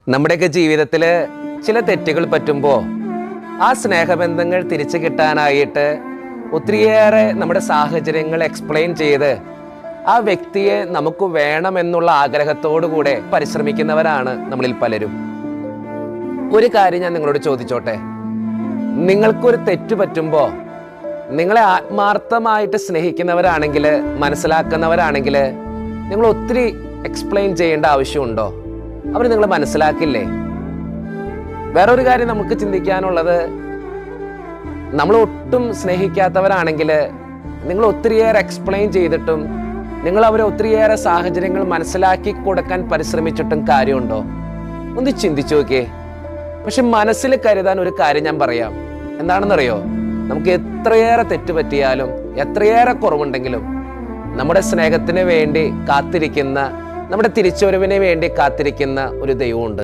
നമ്മുടെയൊക്കെ ജീവിതത്തിൽ ചില തെറ്റുകൾ പറ്റുമ്പോൾ ആ സ്നേഹബന്ധങ്ങൾ തിരിച്ചു കിട്ടാനായിട്ട് ഒത്തിരിയേറെ നമ്മുടെ സാഹചര്യങ്ങൾ എക്സ്പ്ലെയിൻ ചെയ്ത് ആ വ്യക്തിയെ നമുക്ക് വേണമെന്നുള്ള ആഗ്രഹത്തോടു കൂടെ പരിശ്രമിക്കുന്നവരാണ് നമ്മളിൽ പലരും. ഒരു കാര്യം ഞാൻ നിങ്ങളോട് ചോദിച്ചോട്ടെ, നിങ്ങൾക്കൊരു തെറ്റ് പറ്റുമ്പോൾ നിങ്ങളെ ആത്മാർത്ഥമായിട്ട് സ്നേഹിക്കുന്നവരാണെങ്കിൽ, മനസ്സിലാക്കുന്നവരാണെങ്കിൽ നിങ്ങൾ ഒത്തിരി എക്സ്പ്ലെയിൻ ചെയ്യേണ്ട ആവശ്യമുണ്ടോ? അവർ നിങ്ങളെ മനസ്സിലാക്കില്ലേ? വേറൊരു കാര്യം നമുക്ക് ചിന്തിക്കാനുള്ളത്, നമ്മൾ ഒട്ടും സ്നേഹിക്കാത്തവരാണെങ്കിൽ നിങ്ങൾ ഒത്തിരിയേറെ എക്സ്പ്ലെയിൻ ചെയ്തിട്ടും നിങ്ങൾ അവരെ ഒത്തിരിയേറെ സാഹചര്യങ്ങൾ മനസ്സിലാക്കി കൊടുക്കാൻ പരിശ്രമിച്ചിട്ടും കാര്യമുണ്ടോ? ഒന്ന് ചിന്തിച്ചു നോക്കിയേ. പക്ഷെ മനസ്സിൽ കരുതാൻ ഒരു കാര്യം ഞാൻ പറയാം. എന്താണെന്നറിയോ? നമുക്ക് എത്രയേറെ തെറ്റ് പറ്റിയാലും എത്രയേറെ കുറവുണ്ടെങ്കിലും നമ്മുടെ സ്നേഹത്തിന് വേണ്ടി കാത്തിരിക്കുന്ന, നമ്മുടെ തിരിച്ചുവരവിന് വേണ്ടി കാത്തിരിക്കുന്ന ഒരു ദൈവമുണ്ട്.